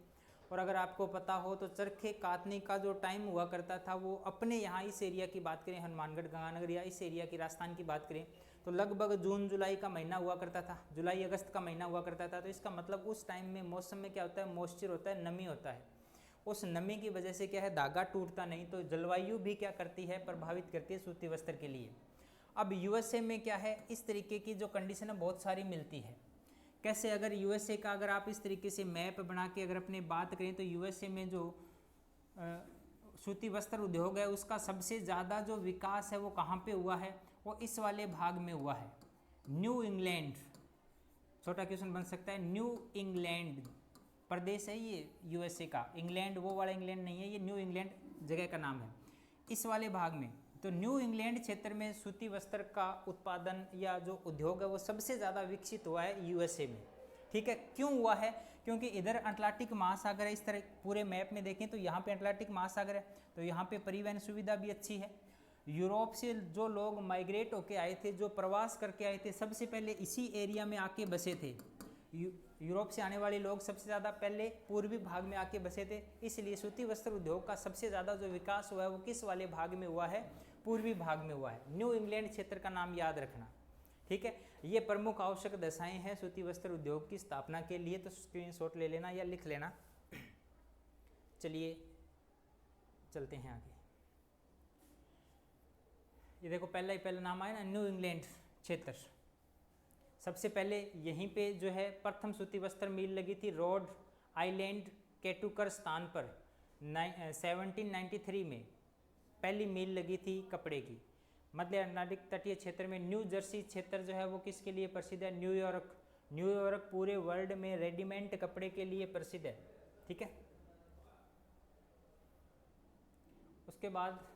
और अगर आपको पता हो तो चरखे काटने का जो टाइम हुआ करता था वो अपने यहाँ इस एरिया की बात करें, हनुमानगढ़, गंगानगर या इस एरिया की राजस्थान की बात करें तो लगभग जून जुलाई का महीना हुआ करता था, जुलाई अगस्त का महीना हुआ करता था। तो इसका मतलब उस टाइम में मौसम में क्या होता है? मॉइस्चर होता है, नमी होता है। उस नमी की वजह से क्या है? धागा टूटता नहीं। तो जलवायु भी क्या करती है? प्रभावित करती है सूती वस्त्र के लिए। अब यूएसए में क्या है? इस तरीके की जो कंडीशन है बहुत सारी मिलती है। कैसे? अगर यूएसए का अगर आप इस तरीके से मैप बना के अगर अपने बात करें तो यूएसए में जो सूती वस्त्र उद्योग है उसका सबसे ज़्यादा जो विकास है वो कहाँ पे हुआ है? वो इस वाले भाग में हुआ है, न्यू इंग्लैंड। छोटा क्वेश्चन बन सकता है, न्यू इंग्लैंड प्रदेश है ये यूएसए का। इंग्लैंड वो वाला इंग्लैंड नहीं है, ये न्यू इंग्लैंड जगह का नाम है। इस वाले भाग में तो न्यू इंग्लैंड क्षेत्र में सूती वस्त्र का उत्पादन या जो उद्योग है वो सबसे ज़्यादा विकसित हुआ है यूएसए में, ठीक है। क्यों हुआ है? क्योंकि इधर अटलांटिक महासागर है। इस तरह पूरे मैप में देखें तो यहाँ पे अटलांटिक महासागर है, तो यहाँ पे परिवहन सुविधा भी अच्छी है। यूरोप से जो लोग माइग्रेट होके आए थे, जो प्रवास करके आए थे, सबसे पहले इसी एरिया में आके बसे थे। यूरोप से आने वाले लोग सबसे ज़्यादा पहले पूर्वी भाग में आके बसे थे। इसलिए सूती वस्त्र उद्योग का सबसे ज़्यादा जो विकास हुआ है वो किस वाले भाग में हुआ है? पूर्वी भाग में हुआ है। न्यू इंग्लैंड क्षेत्र का नाम याद रखना, ठीक है। ये प्रमुख आवश्यक दशाएं हैं सूती वस्त्र उद्योग की स्थापना के लिए, तो स्क्रीनशॉट ले लेना या लिख लेना। चलिए चलते हैं आगे। ये देखो पहला नाम आया ना, न्यू इंग्लैंड क्षेत्र। सबसे पहले यहीं पे जो है प्रथम सूती वस्त्र मिल लगी थी रोड आइलैंड केटुकर स्थान पर 1793 में पहली मिल लगी थी कपड़े की। मध्य अटलांटिक तटीय क्षेत्र में न्यू जर्सी क्षेत्र जो है वो किसके लिए प्रसिद्ध है? न्यूयॉर्क पूरे वर्ल्ड में रेडीमेड कपड़े के लिए प्रसिद्ध है, ठीक है। उसके बाद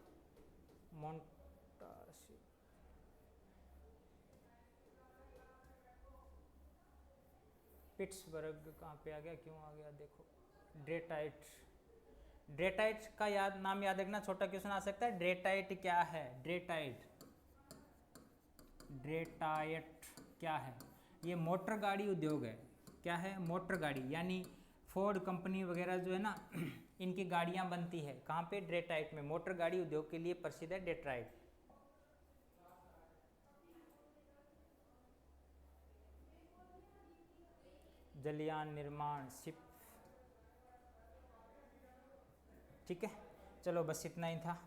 पिट्सबर्ग कहाँ पे आ गया, क्यों आ गया? देखो ड्रेटाइट का नाम याद रखना, छोटा क्वेश्चन आ सकता है। ड्रेटाइट क्या है? ड्रेटाइट डेट्रायट क्या है? ये मोटर गाड़ी उद्योग है। क्या है? मोटर गाड़ी, यानी फोर्ड कंपनी वगैरह जो है ना इनकी गाड़ियां बनती है कहाँ पे? डेट्रायट में। मोटर गाड़ी उद्योग के लिए प्रसिद्ध है डेट्रायट। जलयान निर्माण, शिप। ठीक है, चलो बस इतना ही था।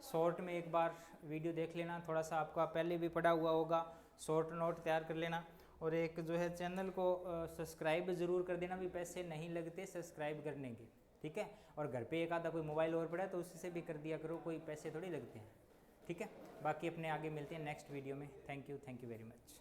शॉर्ट में एक बार वीडियो देख लेना, थोड़ा सा आपका पहले भी पढ़ा हुआ होगा, शॉर्ट नोट तैयार कर लेना। और एक जो है चैनल को सब्सक्राइब ज़रूर कर देना, भी पैसे नहीं लगते सब्सक्राइब करने के। ठीक है, और घर पे एक आधा कोई मोबाइल और पड़ा है तो उससे भी कर दिया करो, कोई पैसे थोड़ी लगते हैं। ठीक है, बाकी अपने आगे मिलते हैं नेक्स्ट वीडियो में। Thank you very much.